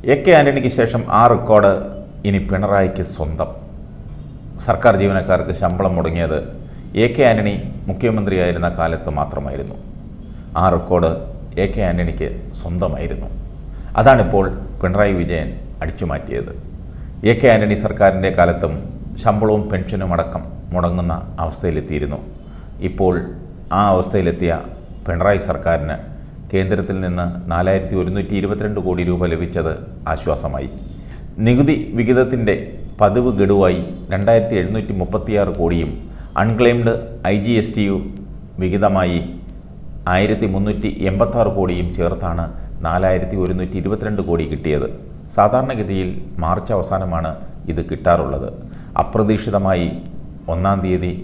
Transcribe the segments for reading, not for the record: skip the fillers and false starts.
AK. ആന്റണിക്ക് ശേഷം ആ record ഇനി പിണറായിക്ക് സ്വന്തം. സർക്കാർ ജീവനക്കാർക്ക് ശമ്പളം മുടങ്ങിയത് എ.കെ. ആന്റണി മുഖ്യമന്ത്രിയായിരുന്ന കാലത്ത് മാത്രമായിരുന്നു. ആ റെക്കോർഡ് എ.കെ. ആന്റണിക്ക് സ്വന്തമായിരുന്നു. അതാണിപ്പോൾ പിണറായി വിജയൻ അടിച്ചുമാറ്റിയത്. എ.കെ. ആന്റണി സർക്കാരിൻ്റെ കാലത്തും ശമ്പളവും പെൻഷനും അടക്കം മുടങ്ങുന്ന അവസ്ഥയിലെത്തിയിരുന്നു. ഇപ്പോൾ ആ അവസ്ഥയിലെത്തിയ പിണറായി സർക്കാരിന് കേന്ദ്രത്തിൽ നിന്ന് 4122 കോടി രൂപ ലഭിച്ചത് ആശ്വാസമായി. നികുതി വിഹിതത്തിൻ്റെ പതിവ് ഗഡുവായി 2736 കോടിയും അൺക്ലെയിംഡ് IGSTU വിഹിതമായി 1386 കോടിയും ചേർത്താണ് 4122 കോടി കിട്ടിയത്. സാധാരണഗതിയിൽ മാർച്ച് അവസാനമാണ് ഇത് കിട്ടാറുള്ളത്. അപ്രതീക്ഷിതമായി 1-ാം തീയതി,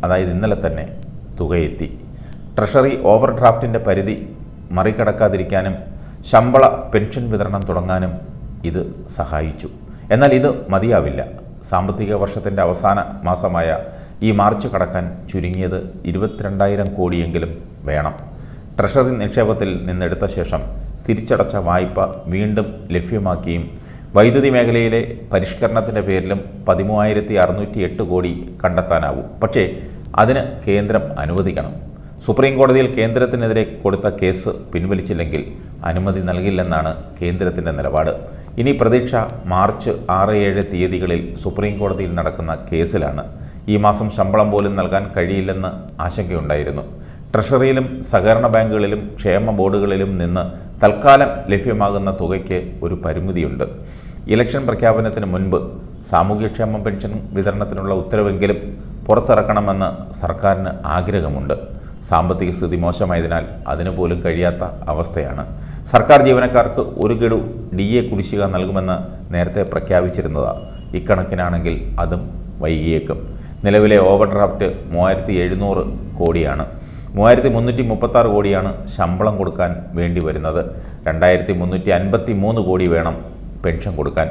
അതായത് ഇന്നലെ തന്നെ തുകയെത്തി. ട്രഷറി ഓവർ ഡ്രാഫ്റ്റിൻ്റെ പരിധി മറികടക്കാതിരിക്കാനും ശമ്പള പെൻഷൻ വിതരണം തുടങ്ങാനും ഇത് സഹായിച്ചു. എന്നാൽ ഇത് മതിയാവില്ല. സാമ്പത്തിക വർഷത്തിൻ്റെ അവസാന മാസമായ ഈ മാർച്ച് കടക്കാൻ ചുരുങ്ങിയത് 22,000 കോടിയെങ്കിലും വേണം. ട്രഷറി നിക്ഷേപത്തിൽ നിന്നെടുത്ത ശേഷം തിരിച്ചടച്ച വായ്പ വീണ്ടും ലഭ്യമാക്കിയും വൈദ്യുതി മേഖലയിലെ പരിഷ്കരണത്തിൻ്റെ പേരിലും 13,608 കോടി കണ്ടെത്താനാവും. പക്ഷേ അതിന് കേന്ദ്രം അനുവദിക്കണം. സുപ്രീം കോടതിയിൽ കേന്ദ്രത്തിനെതിരെ കൊടുത്ത കേസ് പിൻവലിച്ചില്ലെങ്കിൽ അനുമതി നൽകില്ലെന്നാണ് കേന്ദ്രത്തിൻ്റെ നിലപാട്. ഇനി പ്രതീക്ഷ മാർച്ച് 6-7 തീയതികളിൽ സുപ്രീം കോടതിയിൽ നടക്കുന്ന കേസിലാണ്. ഈ മാസം ശമ്പളം പോലും നൽകാൻ കഴിയില്ലെന്ന് ആശങ്കയുണ്ടായിരുന്നു. ട്രഷറിയിലും സഹകരണ ബാങ്കുകളിലും ക്ഷേമ ബോർഡുകളിലും നിന്ന് തൽക്കാലം ലഭ്യമാകുന്ന തുകയ്ക്ക് ഒരു പരിമിതിയുണ്ട്. ഇലക്ഷൻ പ്രഖ്യാപനത്തിന് മുൻപ് സാമൂഹ്യക്ഷേമ പെൻഷൻ വിതരണത്തിനുള്ള ഉത്തരവെങ്കിലും പുറത്തിറക്കണമെന്ന് സർക്കാരിന് ആഗ്രഹമുണ്ട്. സാമ്പത്തിക സ്ഥിതി മോശമായതിനാൽ അതിനു പോലും കഴിയാത്ത അവസ്ഥയാണ്. സർക്കാർ ജീവനക്കാർക്ക് ഒരു ഗഡു DA കുടിശ്ശിക നൽകുമെന്ന് നേരത്തെ പ്രഖ്യാപിച്ചിരുന്നതാണ്. ഇക്കണക്കിനാണെങ്കിൽ അതും വൈകിയേക്കും. നിലവിലെ ഓവർ ഡ്രാഫ്റ്റ് 3700 കോടിയാണ്. 3336 കോടിയാണ് ശമ്പളം കൊടുക്കാൻ വേണ്ടി വരുന്നത്. 2353 കോടി വേണം പെൻഷൻ കൊടുക്കാൻ.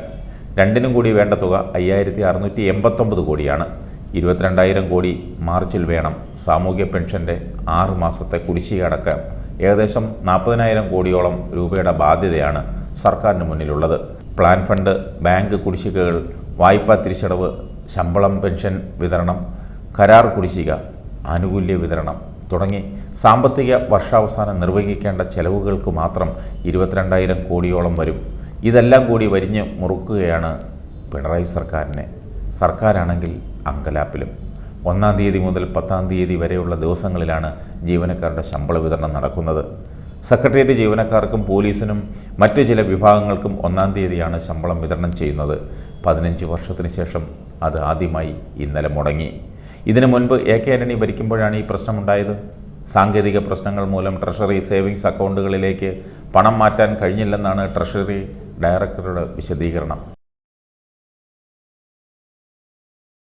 രണ്ടിനും കൂടി വേണ്ട തുക 5689 കോടിയാണ്. 22,000 കോടി മാർച്ചിൽ വേണം. സാമൂഹ്യ പെൻഷൻ്റെ 6 മാസത്തെ കുടിശ്ശിക അടക്കം ഏകദേശം 40,000 കോടിയോളം രൂപയുടെ ബാധ്യതയാണ് സർക്കാരിന് മുന്നിലുള്ളത്. പ്ലാൻ ഫണ്ട്, ബാങ്ക് കുടിശ്ശികകൾ, വായ്പാ തിരിച്ചടവ്, ശമ്പളം പെൻഷൻ വിതരണം, കരാർ കുടിശ്ശിക, ആനുകൂല്യ വിതരണം തുടങ്ങി സാമ്പത്തിക വർഷാവസാനം നിർവഹിക്കേണ്ട ചെലവുകൾക്ക് മാത്രം 22,000 കോടിയോളം വരും. ഇതെല്ലാം കൂടി വരിഞ്ഞ് മുറുക്കുകയാണ് പിണറായി സർക്കാരിനെ. സർക്കാരാണെങ്കിൽ അങ്കലാപ്പിലും. 1-ാം തീയതി മുതൽ 10-ാം തീയതി വരെയുള്ള ദിവസങ്ങളിലാണ് ജീവനക്കാരുടെ ശമ്പള വിതരണം നടക്കുന്നത്. സെക്രട്ടേറിയറ്റ് ജീവനക്കാർക്കും പോലീസിനും മറ്റു ചില വിഭാഗങ്ങൾക്കും 1-ാം തീയതിയാണ് ശമ്പളം വിതരണം ചെയ്യുന്നത്. 15 വർഷത്തിന് ശേഷം അത് ആദ്യമായി ഇന്നലെ മുടങ്ങി. ഇതിനു മുൻപ് എ.കെ. ആന്റണി ഭരിക്കുമ്പോഴാണ് ഈ പ്രശ്നമുണ്ടായത്. സാങ്കേതിക പ്രശ്നങ്ങൾ മൂലം ട്രഷറി സേവിങ്സ് അക്കൗണ്ടുകളിലേക്ക് പണം മാറ്റാൻ കഴിഞ്ഞില്ലെന്നാണ് ട്രഷറി ഡയറക്ടറുടെ വിശദീകരണം.